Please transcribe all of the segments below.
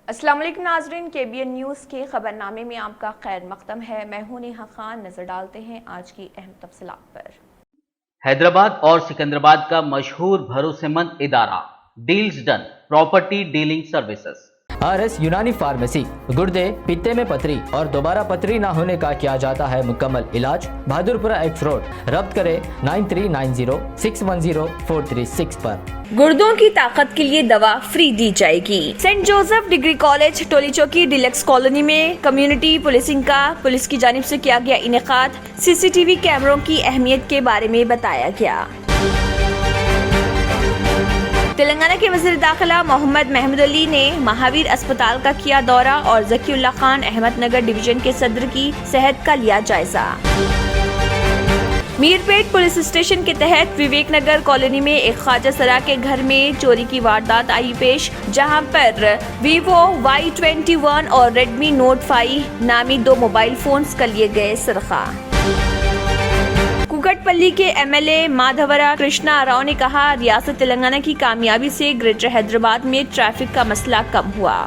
السلام علیکم ناظرین، KBN نیوز کے خبرنامے میں آپ کا خیر مقدم ہے۔ میں ہوں نیہا خان۔ نظر ڈالتے ہیں آج کی اہم تفصیلات پر۔ حیدرآباد اور سکندرآباد کا مشہور بھروسے مند ادارہ deals done property dealing services RS یونانی فارمیسی، گردے، پیتے میں پتھری اور دوبارہ پتھری نہ ہونے کا کیا جاتا ہے مکمل علاج۔ بہادرپورہ ایکس روڈ، ربط کرے 9390610436 پر۔ گردوں کی طاقت کے لیے دوا فری دی جائے گی۔ Saint Joseph degree college Toli Chowki deluxe colony میں کمیونٹی پولیسنگ کا پولیس کی جانب سے کیا گیا انعقاد۔ CCTV کیمروں کی اہمیت کے بارے میں بتایا گیا۔ تلنگانہ کے وزیر داخلہ محمد محمود علی نے مہاویر اسپتال کا کیا دورہ اور ذکی اللہ خان احمد نگر ڈویژن کے صدر کی صحت کا لیا جائزہ۔ میرپیٹ پولیس اسٹیشن کے تحت وویک نگر کالونی میں ایک خواجہ سرا کے گھر میں چوری کی واردات آئی پیش، جہاں پر Vivo Y21 اور Redmi Note 5 نامی 2 موبائل فونز کا لیے گئے سرقہ۔ کوکٹ پلی کے MLA مادھورا کرشنا راؤ نے کہا، ریاست تلنگانہ کی کامیابی سے گریٹر حیدرآباد میں ٹریفک کا مسئلہ کم ہوا۔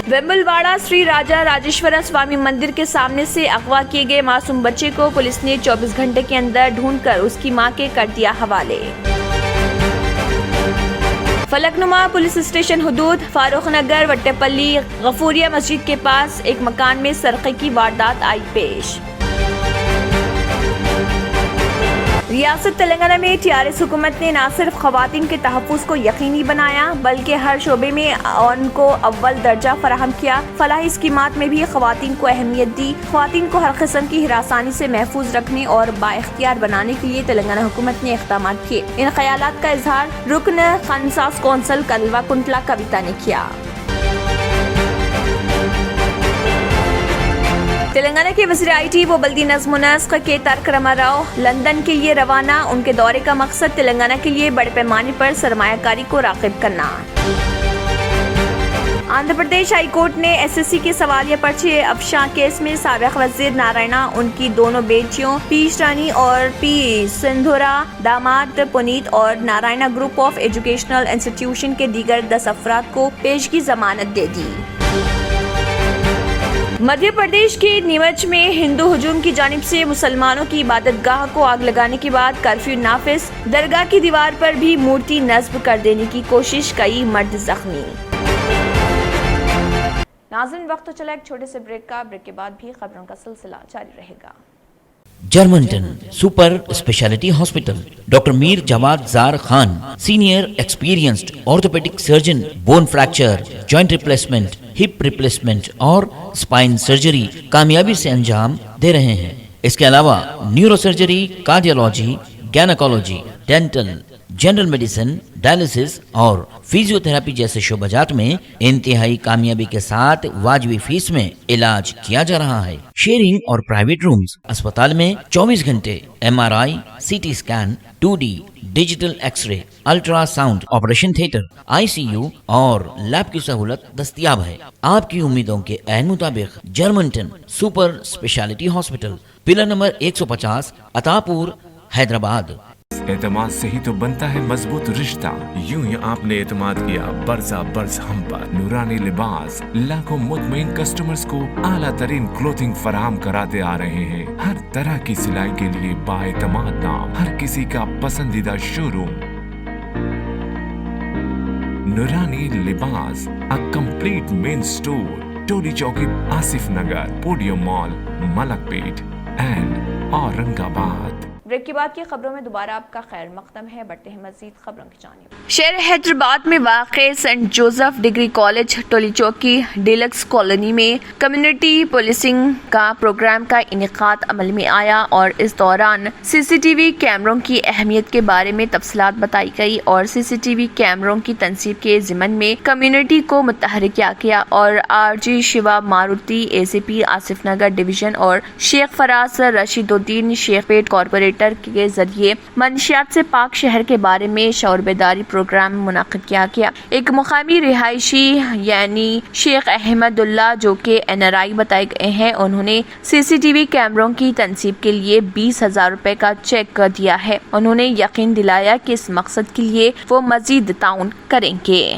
ویمبلواڑہ سری راجا راجیشورا سوامی مندر کے سامنے سے اغوا کیے گئے معصوم بچے کو پولیس نے 24 گھنٹے کے اندر ڈھونڈ کر اس کی ماں کے کر دیا حوالے۔ فلک نما پولیس اسٹیشن حدود فاروق نگر وٹپلی غفوریہ مسجد کے پاس ایک مکان میں سرقے کی واردات آئی پیش۔ ریاست تلنگانہ میں TRS حکومت نے نہ صرف خواتین کے تحفظ کو یقینی بنایا بلکہ ہر شعبے میں ان کو اول درجہ فراہم کیا۔ فلاحی اسکیمات میں بھی خواتین کو اہمیت دی۔ خواتین کو ہر قسم کی ہراسانی سے محفوظ رکھنے اور بااختیار بنانے کے لیے تلنگانہ حکومت نے اقدامات کیے۔ ان خیالات کا اظہار رکن خنساس کونسل کلوا کنٹلا کویتا نے کیا۔ تلنگانہ کے وزیر IT و بلدی نظم و نسق کے تارک راما راؤ لندن کے لیے روانہ۔ ان کے دورے کا مقصد تلنگانہ کے لیے بڑے پیمانے پر سرمایہ کاری کو راغب کرنا۔ آندھرا پردیش ہائی کورٹ نے SSC کے سوالیہ پرچے افشاں کیس میں سابق وزیر نارائنا، ان کی دونوں بیٹیوں P شرانی اور P سندھورا، داماد پونیت اور Narayana group of educational institution کے دیگر 10 افراد کو پیشگی ضمانت دے دی۔ مدھیہ پردیش کے نیمچ میں ہندو ہجوم کی جانب سے مسلمانوں کی عبادت گاہ کو آگ لگانے کے بعد کرفیو نافذ، درگاہ کی دیوار پر بھی مورتی نصب کر دینے کی کوشش، کئی مرد زخمی۔ ناظرین، وقت تو چلا ایک چھوٹے سے بریک کا۔ بریک کے بعد بھی خبروں کا سلسلہ جاری رہے گا۔ Germanten super speciality hospital, doctor Mir Jawad Zar Khan, senior experienced orthopaedic surgeon, bone fracture, joint replacement, hip replacement اور اسپائن سرجری کامیابی سے انجام دے رہے ہیں۔ اس کے علاوہ neurosurgery, cardiology, gynaecology, dental, general medicine, dialysis اور فزیو تھراپی جیسے شعبات میں انتہائی کامیابی کے ساتھ واجبی فیس میں علاج کیا جا رہا ہے۔ شیئرنگ اور پرائیویٹ رومز، اسپتال میں 24 گھنٹے MRI، CT scan, 2D digital X ray, ultra sound, operation theatre, ICU اور لیب کی سہولت دستیاب ہے۔ آپ کی امیدوں کے عین مطابق Germanten super speciality hospital, pillar number 150، Attapur, Hyderabad. اعتماد سے ہی تو بنتا ہے مضبوط رشتہ۔ یوں ہی آپ نے اعتماد کیا برسا برس ہم پر۔ نورانی لباس لاکھوں مطمئن کسٹمرز کو اعلیٰ ترین کلوتھنگ فراہم کراتے آ رہے ہیں۔ ہر طرح کی سلائی کے لیے بااعتماد نام، ہر کسی کا پسندیدہ شو روم۔ نورانی لباس، a complete main store، Toli Chowki, Asif Nagar, Podium Mall, Malakpet and Aurangabad. Break کے بعد کی خبروں میں دوبارہ آپ کا خیر مقدم ہے۔ بڑھتے ہیں مزید خبروں کی جانب۔ شہر حیدرآباد میں واقع Saint Joseph degree college Toli Chowki deluxe colony میں کمیونٹی پولیسنگ کا پروگرام کا انعقاد عمل میں آیا اور اس دوران CCTV کیمروں کی اہمیت کے بارے میں تفصیلات بتائی گئی اور CCTV کیمروں کی تنصیب کے ضمن میں کمیونٹی کو متحرک کیا گیا اور RG شیوا ماروتی ACP آصف نگر ڈویژن اور شیخ فراز رشید الدین شیخ پیٹ کارپوریٹر کے ذریعے منشیات سے پاک شہر کے بارے میں شعور بیداری پروگرام منعقد کیا گیا۔ ایک مقامی رہائشی یعنی شیخ احمد اللہ جو کہ NRI بتائے گئے ہیں، انہوں نے CCTV کیمروں کی تنصیب کے لیے 20,000 روپے کا چیک دیا ہے۔ انہوں نے یقین دلایا کہ اس مقصد کے لیے وہ مزید تعاون کریں گے۔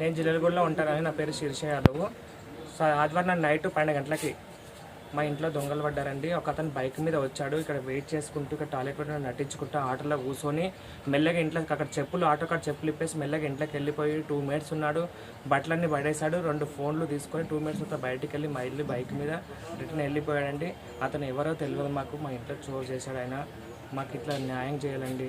నేను జిల్లెలగూడలో ఉంటానని నా పేరు శీర్ష యాదవ్. ఆదివారం నైట్ 12 గంటలకి మా ఇంట్లో దొంగలు పడ్డారండి. ఒక అతను బైక్ మీద వచ్చాడు, ఇక్కడ వెయిట్ చేసుకుంటూ ఇక్కడ టాయిలెట్ కూడా నటించుకుంటూ ఆటోలో కూర్చొని మెల్లగా ఇంట్లోకి అక్కడ చెప్పులు ఆటో కాడ చెప్పులు ఇప్పేసి మెల్లగా ఇంట్లోకి వెళ్ళిపోయి 2 మినిట్స్ ఉన్నాడు, బట్టలన్నీ పడేశాడు, 2 ఫోన్లు తీసుకొని 2 మినిట్స్ తర్వాత బయటికి వెళ్ళి మా ఇల్లు బైక్ మీద రిటర్న్ వెళ్ళిపోయాడండి. అతను ఎవరో తెలియదు మాకు, మా ఇంట్లో చోరు చేశాడు ఆయన. మాకు ఇట్లా న్యాయం చేయాలండి.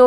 2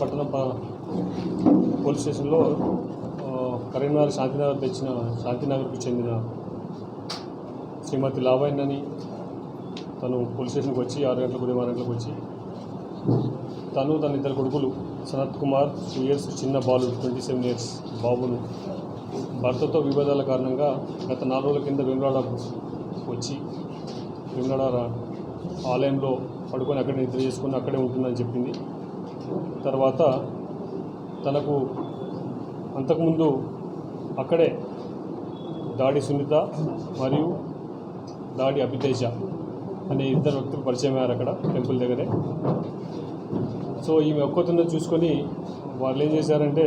పట్టణం పోలీస్ స్టేషన్లో కరీంనగర్ శాంతినగర్కు చెందిన శ్రీమతి లావణ్యని తను పోలీస్ స్టేషన్కి వచ్చి 6 గంటలకు ఉదయం 6 గంటలకు వచ్చి తను తన 2 కొడుకులు సనత్ కుమార్ 2 ఇయర్స్, చిన్న బాలు 27 ఇయర్స్ బాబును భర్తతో వివాదాల కారణంగా గత 4 రోజుల కింద వేములవాడ వచ్చి వేములవాడ ఆలయంలో పడుకొని అక్కడే నిద్ర చేసుకుని అక్కడే ఉంటుందని చెప్పింది. తర్వాత తనకు అంతకుముందు అక్కడే దాడి సునీత మరియు దాడి అభితేజ అనే 2 వ్యక్తులు పరిచయం అయ్యారు అక్కడ టెంపుల్ దగ్గరే. సో ఈమె ఒక్కతుందని చూసుకొని వాళ్ళు ఏం చేశారంటే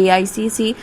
AICC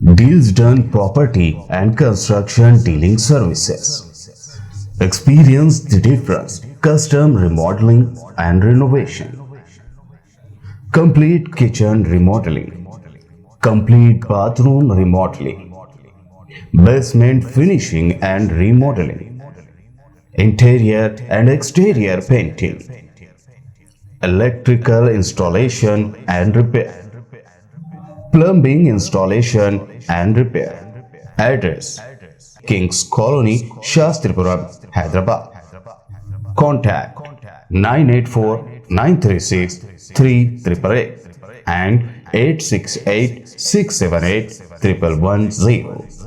Deals Done Property and Construction Dealing Services. Experience the difference. Custom remodeling and renovation. Complete kitchen remodeling. Complete bathroom remodeling. Basement finishing and remodeling. Interior and exterior painting. Electrical installation and repair. Plumbing installation and repair. Address: Kings Colony, Shastripuram, Hyderabad. Contact 984-936-3888 and 868-678-1110.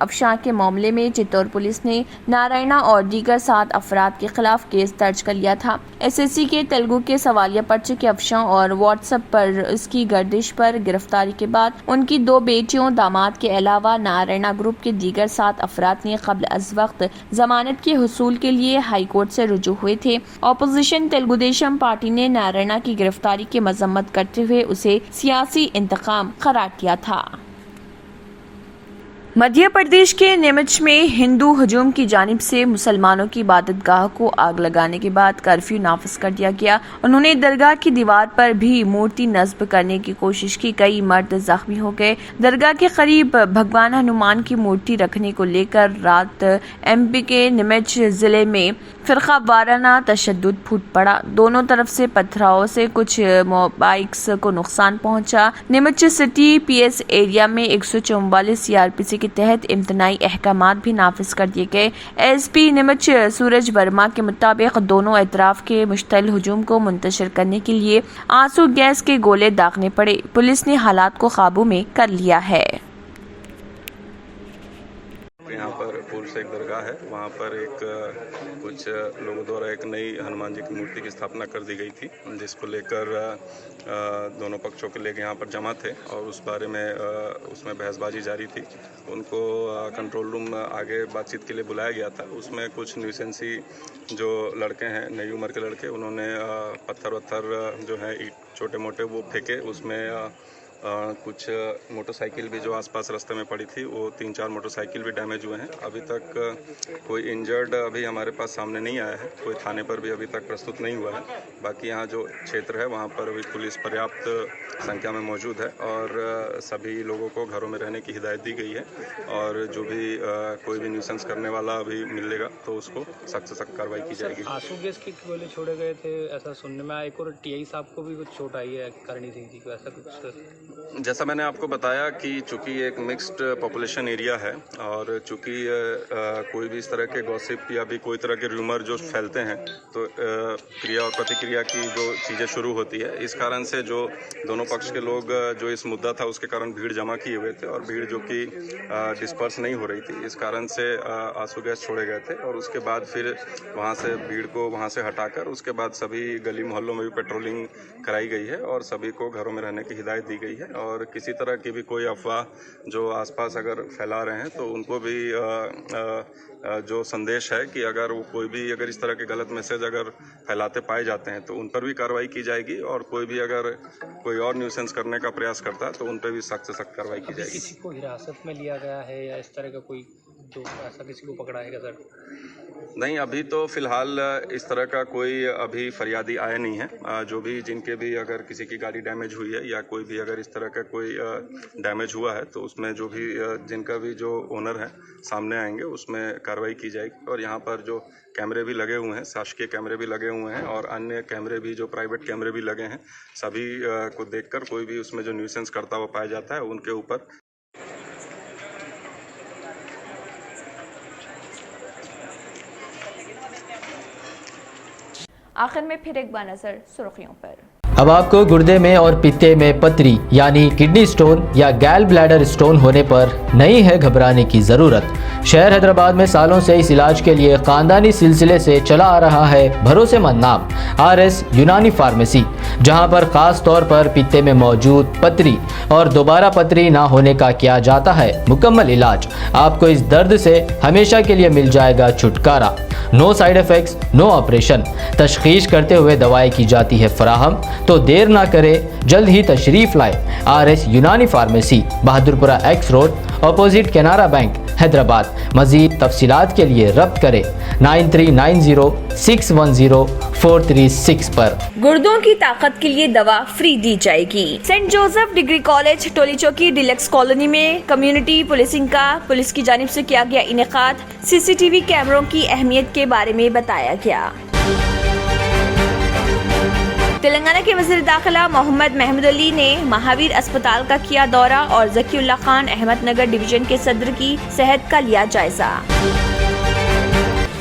افشاں کے معاملے میں چتور police نے نارائنا اور دیگر 7 افراد کے خلاف case درج کر لیا تھا۔ SSC کے تلگو کے سوالیہ پرچے کے افشاں اور واٹس ایپ پر اس کی گردش پر گرفتاری کے بعد ان کی 2 بیٹیوں، داماد کے علاوہ نارائنا گروپ کے دیگر 7 افراد نے قبل از وقت ضمانت کے حصول کے لیے ہائی کورٹ سے رجوع ہوئے تھے۔ اپوزیشن تلگو دیشم پارٹی نے نارائنا کی گرفتاری کی مذمت کرتے ہوئے اسے سیاسی انتقام قرار دیا تھا۔ مدھیہ پردیش کے نیمچ میں ہندو ہجوم کی جانب سے مسلمانوں کی عبادت گاہ کو آگ لگانے کے بعد کرفیو نافذ کر دیا گیا۔ انہوں نے درگاہ کی دیوار پر بھی مورتی نصب کرنے کی کوشش کی، کئی مرد زخمی ہو گئے۔ درگاہ کے قریب بھگوان ہنومان کی مورتی رکھنے کو لے کر رات MP کے نیمچ ضلع میں فرقہ وارانہ تشدد پھوٹ پڑا۔ دونوں طرف سے پتھراؤ سے کچھ بائکس کو نقصان پہنچا۔ نیمچ سٹی PS ایریا میں 144 CRPC کے تحت امتناعی احکامات بھی نافذ کر دیے گئے۔ SP نیمچ سورج ورما کے مطابق دونوں اطراف کے مشتعل ہجوم کو منتشر کرنے کے لیے آنسو گیس کے گولے داغنے پڑے۔ پولیس نے حالات کو قابو میں کر لیا ہے۔ یہاں پر پور سے ایک درگاہ ہے، وہاں پر کچھ لوگوں دوارا ایک نئی ہنومان جی کی مورتی کی استھاپنا کر دی گئی تھی، جس کو لے کر دونوں پکشوں کے لے کے یہاں پر جمع تھے اور اس بارے میں اس میں بحث بازی جاری تھی۔ ان کو کنٹرول روم آگے بات چیت کے لیے بلایا گیا تھا۔ اس میں کچھ نیوسنسی جو لڑکے ہیں، نئی عمر کے لڑکے، انہوں نے پتھر جو ہیں چھوٹے موٹے وہ پھینکے۔ اس میں کچھ موٹر سائیکل بھی جو آس پاس راستے میں پڑی تھی، وہ 3-4 موٹر سائیکل بھی ڈیمیج ہوئے ہیں۔ ابھی تک کوئی انجرڈ ابھی ہمارے پاس سامنے نہیں آیا ہے، کوئی تھانے پر بھی ابھی تک پرستت نہیں ہوا ہے۔ باقی یہاں جو چھیتر ہے وہاں پر ابھی پولیس پریاپت سنکھیا میں موجود ہے اور سبھی لوگوں کو گھروں میں رہنے کی ہدایت دی گئی ہے، اور جو بھی کوئی بھی نیوسنس کرنے والا ابھی ملے گا تو اس کو سخت سے سخت کارروائی کی جائے گی۔ آنسو گیس کے گولے چھوڑے گئے تھے ایسا سننے میں آیا، ایک اور TI صاحب کو بھی کچھ چوٹ آئی ہے، کرنی سنگھ جی کو، ایسا کچھ؟ جیسا میں نے آپ کو بتایا کہ چونکہ یہ ایک مکسڈ پاپولیشن ایریا ہے اور چونکہ کوئی بھی اس طرح کے گوسپ یا بھی کوئی طرح کے ریومر جو پھیلتے ہیں تو کریا اور پرتیکریا کی جو چیزیں شروع ہوتی ہے، اس کارن سے جو دونوں پکش کے لوگ جو اس مدعا تھا اس کے کارن بھیڑ جمع کیے ہوئے تھے اور بھیڑ جو کہ ڈسپرس نہیں ہو رہی تھی، اس کارن سے آنسو گیس چھوڑے گئے تھے اور اس کے بعد پھر وہاں سے بھیڑ کو وہاں سے ہٹا کر اس کے بعد سبھی گلی محلوں میں بھی پیٹرولنگ کرائی گئی ہے اور سبھی کو گھروں میں رہنے کی ہدایت دی گئی ہے۔ اور کسی طرح کی بھی کوئی افواہ جو آس پاس اگر پھیلا رہے ہیں تو ان کو بھی جو سندیش ہے کہ اگر وہ کوئی بھی اگر اس طرح کے غلط میسج اگر پھیلاتے پائے جاتے ہیں تو ان پر بھی کارروائی کی جائے گی، اور کوئی بھی اگر کوئی اور نیوسنس کرنے کا پریاس کرتا ہے تو ان پہ بھی سخت سے سخت کارروائی کی جائے گی۔ کسی کو حراست میں لیا گیا ہے یا اس طرح کا کوئی ایسا کسی کو پکڑا ہے گا سر؟ نہیں، ابھی تو فی الحال اس طرح کا کوئی ابھی فریادی آیا نہیں ہے۔ جو بھی جن کے بھی اگر کسی کی گاڑی ڈیمیج ہوئی ہے یا کوئی بھی اگر اس طرح کا کوئی ڈیمیج ہوا ہے تو اس میں جو بھی جن کا بھی جو اونر ہے سامنے آئیں گے، اس میں کارروائی کی جائے گی۔ اور یہاں پر جو کیمرے بھی لگے ہوئے ہیں، شاشکیہ کیمرے بھی لگے ہوئے ہیں اور انیہ کیمرے بھی جو پرائیویٹ کیمرے بھی لگے ہیں، سبھی کو دیکھ کر کوئی بھی اس میں جو نیوسنس کرتا ہوا پایا جاتا ہے ان کے اوپر آخر میں پھر ایک بار نظر سرخیوں پر۔ اب آپ کو گردے میں اور پتے میں پتری یعنی کڈنی سٹون یا گیل بلیڈر سٹون ہونے پر نہیں ہے گھبرانے کی ضرورت۔ شہر حیدرآباد میں سالوں سے اس علاج کے لیے خاندانی سلسلے سے چلا آ رہا ہے بھروسے مند نام RS یونانی فارمیسی، جہاں پر خاص طور پر پتے میں موجود پتری اور دوبارہ پتری نہ ہونے کا کیا جاتا ہے مکمل علاج۔ آپ کو اس درد سے ہمیشہ کے لیے مل جائے گا چھٹکارا۔ نو سائیڈ ایفیکٹس، نو آپریشن، تشخیص کرتے ہوئے دوائی کی جاتی ہے فراہم۔ تو دیر نہ کرے، جلد ہی تشریف لائے RS یونانی pharmacy, Bahadurpura X road, opposite Canara bank, Hyderabad. مزید تفصیلات کے لیے ربط کریں 9390610436 پر۔ گردوں کی طاقت کے لیے دوا فری دی جائے گی۔ Saint Joseph degree college Toli Chowki deluxe colony میں کمیونٹی پولیسنگ کا پولیس کی جانب سے کیا گیا انعقاد۔ CCTV کیمروں کی اہمیت کے بارے میں بتایا گیا۔ تلنگانہ کے وزیر داخلہ محمد محمود علی نے مہاویر اسپتال کا کیا دورہ اور ذکی اللہ خان احمد نگر ڈویژن کے صدر کی صحت کا لیا جائزہ۔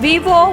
Vivo